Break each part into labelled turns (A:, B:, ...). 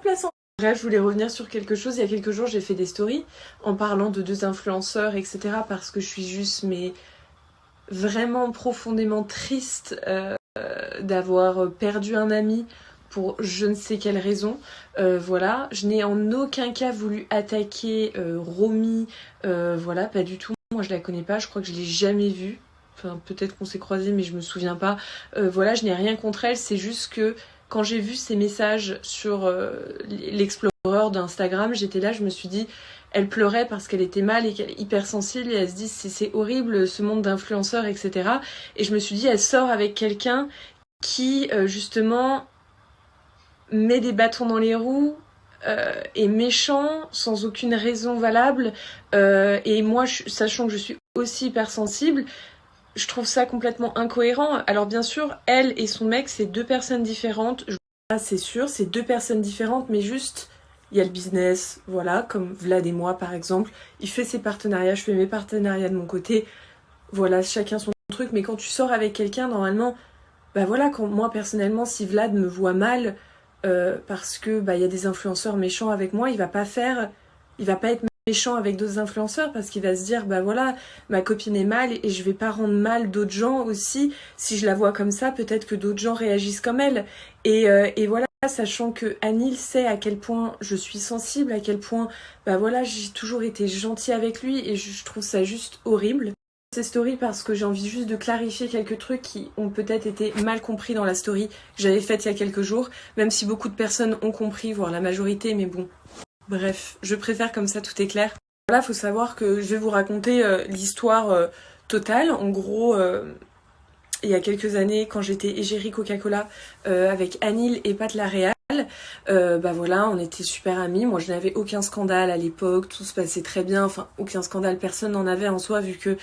A: remplaçant. Bref, je voulais revenir sur quelque chose. Il y a quelques jours, j'ai fait des stories en parlant de 2 influenceurs, etc. Parce que je suis juste, mais vraiment profondément triste d'avoir perdu un ami pour je ne sais quelle raison. Voilà, je n'ai en aucun cas voulu attaquer Romy. Voilà, pas du tout. Moi, je la connais pas. Je crois que je l'ai jamais vue. Enfin, peut-être qu'on s'est croisés, mais je me souviens pas. Voilà, je n'ai rien contre elle. C'est juste que quand j'ai vu ces messages sur l'Explorer d'Instagram, j'étais là, je me suis dit, elle pleurait parce qu'elle était mal et qu'elle est hypersensible et elle se dit c'est horrible ce monde d'influenceurs, etc. Et je me suis dit, elle sort avec quelqu'un qui justement met des bâtons dans les roues, est méchant sans aucune raison valable. Et moi, sachant que je suis aussi hypersensible, je trouve ça complètement incohérent. Alors bien sûr, elle et son mec, c'est 2 personnes différentes. C'est sûr, c'est 2 personnes différentes, mais juste, il y a le business, voilà, comme Vlad et moi par exemple. Il fait ses partenariats, je fais mes partenariats de mon côté. Voilà, chacun son truc. Mais quand tu sors avec quelqu'un, normalement, bah voilà, quand moi personnellement, si Vlad me voit mal parce que bah il y a des influenceurs méchants avec moi, il va pas être méchant avec d'autres influenceurs parce qu'il va se dire bah voilà, ma copine est mal et je vais pas rendre mal d'autres gens aussi. Si je la vois comme ça, peut-être que d'autres gens réagissent comme elle. Et voilà, sachant que Anil sait à quel point je suis sensible, à quel point bah voilà, j'ai toujours été gentille avec lui et je trouve ça juste horrible. Ces stories parce que j'ai envie juste de clarifier quelques trucs qui ont peut-être été mal compris dans la story que j'avais faite il y a quelques jours, même si beaucoup de personnes ont compris, voire la majorité, mais bon. Bref, je préfère comme ça, tout est clair. Là, faut savoir que je vais vous raconter l'histoire totale. En gros, il y a quelques années, quand j'étais égérie Coca-Cola avec Anil et Pat Laréal, bah voilà, on était super amis. Moi, je n'avais aucun scandale à l'époque, tout se passait très bien. Enfin, aucun scandale, personne n'en avait en soi, vu que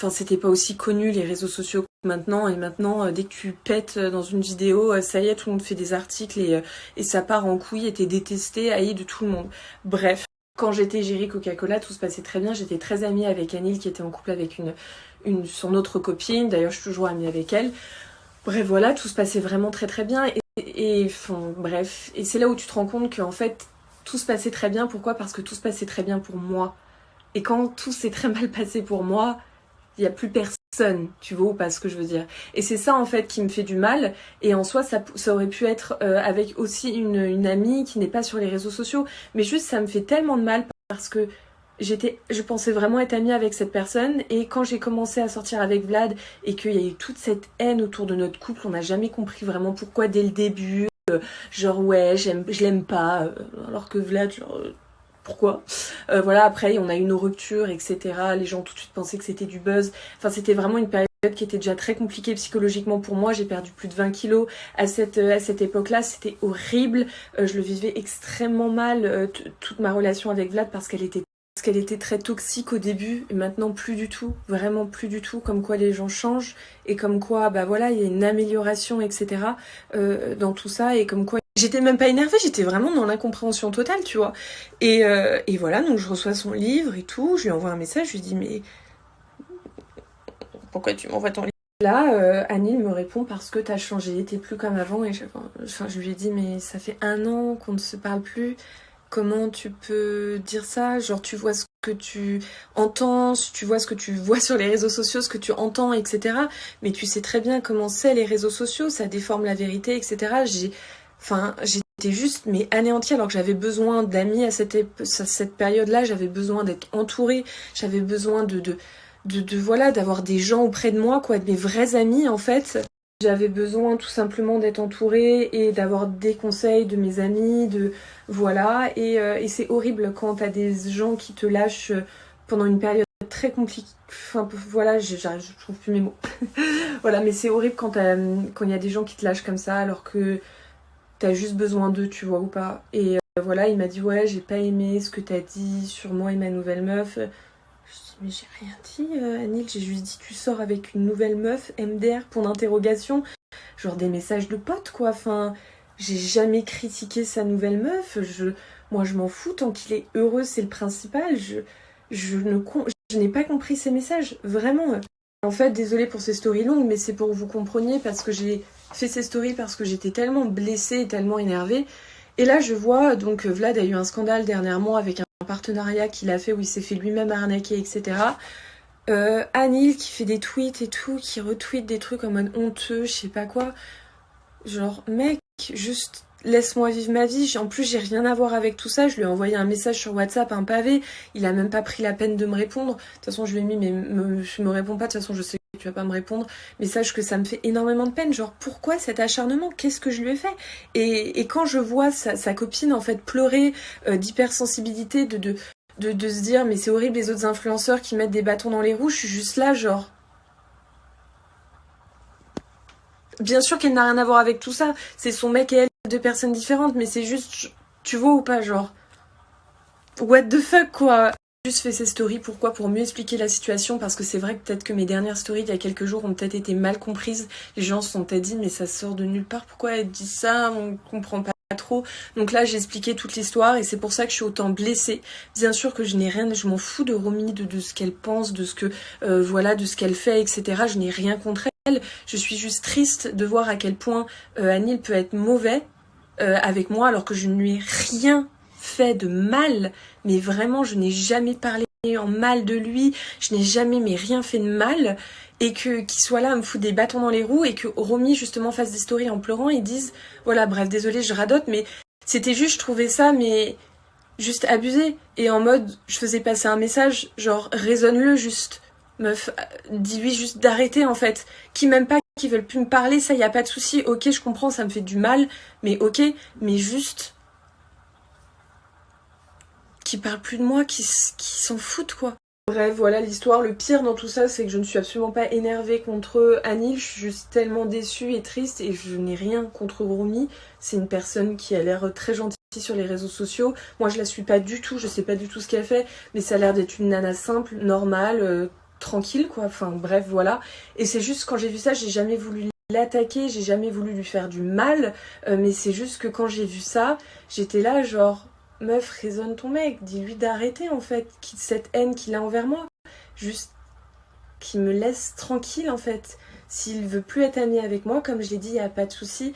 A: c'était pas aussi connu les réseaux sociaux que maintenant. Et maintenant, dès que tu pètes dans une vidéo, ça y est, tout le monde fait des articles et ça part en couille et t'es détesté, haï de tout le monde. Bref, quand j'étais égérie Coca-Cola, tout se passait très bien. J'étais très amie avec Anil qui était en couple avec son autre copine. D'ailleurs, je suis toujours amie avec elle. Bref, voilà, tout se passait vraiment très très bien. Bref, et c'est là où tu te rends compte qu'en fait, tout se passait très bien. Pourquoi ? Parce que tout se passait très bien pour moi. Et quand tout s'est très mal passé pour moi, il n'y a plus personne, tu vois ou pas ce que je veux dire. Et c'est ça en fait qui me fait du mal. Et en soi, ça aurait pu être avec aussi une amie qui n'est pas sur les réseaux sociaux. Mais juste, ça me fait tellement de mal parce que je pensais vraiment être amie avec cette personne. Et quand j'ai commencé à sortir avec Vlad et qu'il y a eu toute cette haine autour de notre couple, on n'a jamais compris vraiment pourquoi dès le début. Genre ouais, je l'aime pas. Alors que Vlad, genre... pourquoi voilà, après on a eu nos ruptures, etc. Les gens tout de suite pensaient que c'était du buzz. Enfin, c'était vraiment une période qui était déjà très compliquée psychologiquement pour moi. J'ai perdu plus de 20 kilos à cette époque-là. C'était horrible. Je le vivais extrêmement mal, toute ma relation avec Vlad, parce qu'elle était très toxique au début, et maintenant plus du tout, vraiment plus du tout, comme quoi les gens changent, et comme quoi, bah voilà, il y a une amélioration, etc. Dans tout ça, et comme quoi j'étais même pas énervée, j'étais vraiment dans l'incompréhension totale, tu vois. Et voilà, donc je reçois son livre et tout, je lui envoie un message, je lui dis mais pourquoi tu m'envoies ton livre ? Là, Anil me répond parce que t'as changé, t'es plus comme avant. Et je lui ai dit mais ça fait 1 an qu'on ne se parle plus. Comment tu peux dire ça ? Genre tu vois ce que tu entends, tu vois ce que tu vois sur les réseaux sociaux, ce que tu entends, etc. Mais tu sais très bien comment c'est les réseaux sociaux, ça déforme la vérité, etc. J'étais juste mais anéantie alors que j'avais besoin d'amis à cette période-là, j'avais besoin d'être entourée, j'avais besoin de voilà, d'avoir des gens auprès de moi, quoi, de mes vrais amis en fait. J'avais besoin tout simplement d'être entourée et d'avoir des conseils de mes amis, voilà. Et c'est horrible quand t'as des gens qui te lâchent pendant une période très compliquée. Enfin voilà, je trouve plus mes mots. Voilà, mais c'est horrible quand il y a des gens qui te lâchent comme ça alors que t'as juste besoin d'eux, tu vois ou pas. Et voilà, il m'a dit ouais, j'ai pas aimé ce que t'as dit sur moi et ma nouvelle meuf. Je dis mais j'ai rien dit, Anil, j'ai juste dit tu sors avec une nouvelle meuf, MDR, point d'interrogation. Genre des messages de potes quoi, enfin j'ai jamais critiqué sa nouvelle meuf, moi je m'en fous, tant qu'il est heureux c'est le principal, je n'ai pas compris ces messages, vraiment. En fait, désolée pour ces stories longues, mais c'est pour que vous compreniez parce que j'ai fait ces stories parce que j'étais tellement blessée et tellement énervée. Et là je vois, donc Vlad a eu un scandale dernièrement avec un partenariat qu'il a fait où il s'est fait lui-même arnaquer, etc. Anil qui fait des tweets et tout, qui retweet des trucs en mode honteux, je sais pas quoi. Genre, mec, juste laisse-moi vivre ma vie. En plus, j'ai rien à voir avec tout ça. Je lui ai envoyé un message sur WhatsApp, un pavé. Il a même pas pris la peine de me répondre. De toute façon, je lui ai mis, mais me réponds pas. De toute façon, je sais que tu vas pas me répondre. Mais sache que ça me fait énormément de peine. Genre, pourquoi cet acharnement? Qu'est-ce que je lui ai fait? Et quand je vois sa copine, en fait, pleurer d'hypersensibilité, de se dire, mais c'est horrible les autres influenceurs qui mettent des bâtons dans les roues, je suis juste là, genre. Bien sûr qu'elle n'a rien à voir avec tout ça. C'est son mec et elle, deux personnes différentes, mais c'est juste. Tu vois ou pas, genre. What the fuck, quoi. J'ai juste fait ces stories, pourquoi? Pour mieux expliquer la situation, parce que c'est vrai que peut-être que mes dernières stories il y a quelques jours ont peut-être été mal comprises. Les gens se sont peut-être dit, mais ça sort de nulle part, pourquoi elle dit ça? On comprend pas trop. Donc là, j'ai expliqué toute l'histoire et c'est pour ça que je suis autant blessée. Bien sûr que je n'ai rien, je m'en fous de Romy, de ce qu'elle pense, de ce que, voilà, de ce qu'elle fait, etc. Je n'ai rien contre elle. Je suis juste triste de voir à quel point Anil peut être mauvais avec moi alors que je ne lui ai rien fait de mal. Mais vraiment, je n'ai jamais parlé en mal de lui. Je n'ai jamais mais rien fait de mal. Et que qu'il soit là à me foutre des bâtons dans les roues et que Romy justement fasse des stories en pleurant et dise voilà, bref, désolée, je radote, mais c'était juste, je trouvais ça, mais juste abusé. Et en mode, je faisais passer un message, genre, raisonne-le juste. Meuf, dis-lui juste d'arrêter en fait. Qui m'aiment pas, qui veulent plus me parler, ça y a pas de souci. Ok, je comprends, ça me fait du mal, mais ok, mais juste. Qui parlent plus de moi, qui s'en foutent quoi. Bref, voilà l'histoire. Le pire dans tout ça, c'est que je ne suis absolument pas énervée contre Anil. Je suis juste tellement déçue et triste et je n'ai rien contre Romy. C'est une personne qui a l'air très gentille sur les réseaux sociaux. Moi, je la suis pas du tout. Je sais pas du tout ce qu'elle fait, mais ça a l'air d'être une nana simple, normale, tranquille, quoi. Enfin, bref, voilà. Et c'est juste quand j'ai vu ça, j'ai jamais voulu l'attaquer, j'ai jamais voulu lui faire du mal. Mais c'est juste que quand j'ai vu ça, j'étais là, genre. Meuf, raisonne ton mec, dis-lui d'arrêter en fait, cette haine qu'il a envers moi. Juste qu'il me laisse tranquille en fait. S'il veut plus être ami avec moi, comme je l'ai dit, il n'y a pas de souci.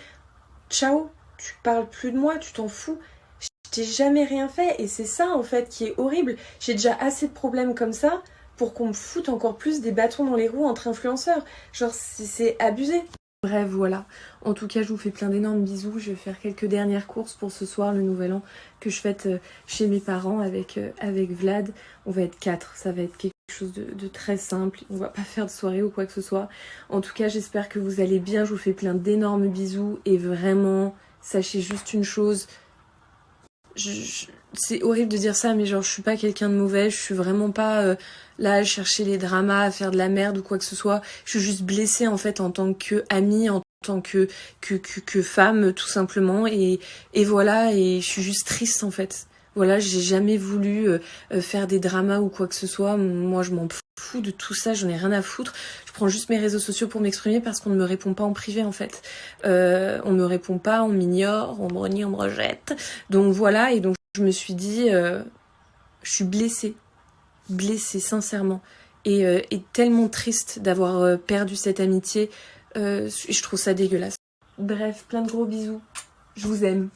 A: Ciao, tu parles plus de moi, tu t'en fous. Je t'ai jamais rien fait et c'est ça en fait qui est horrible. J'ai déjà assez de problèmes comme ça pour qu'on me foute encore plus des bâtons dans les roues entre influenceurs. Genre c'est abusé. Bref, voilà. En tout cas, je vous fais plein d'énormes bisous. Je vais faire quelques dernières courses pour ce soir, le nouvel an, que je fête chez mes parents avec Vlad. On va être 4. Ça va être quelque chose de très simple. On va pas faire de soirée ou quoi que ce soit. En tout cas, j'espère que vous allez bien. Je vous fais plein d'énormes bisous. Et vraiment, sachez juste une chose. C'est horrible de dire ça, mais genre, je suis pas quelqu'un de mauvais. Je suis vraiment pas là à chercher les dramas, à faire de la merde ou quoi que ce soit. Je suis juste blessée en fait en tant que amie, en tant que femme tout simplement. Et voilà, et je suis juste triste en fait. Voilà, j'ai jamais voulu faire des dramas ou quoi que ce soit. Moi, je m'en fous de tout ça, j'en ai rien à foutre. Je prends juste mes réseaux sociaux pour m'exprimer parce qu'on ne me répond pas en privé en fait. On me répond pas, on m'ignore, on me renie, on me rejette. Donc voilà, et donc je me suis dit, je suis blessée sincèrement. Et tellement triste d'avoir perdu cette amitié. Je trouve ça dégueulasse. Bref, plein de gros bisous. Je vous aime.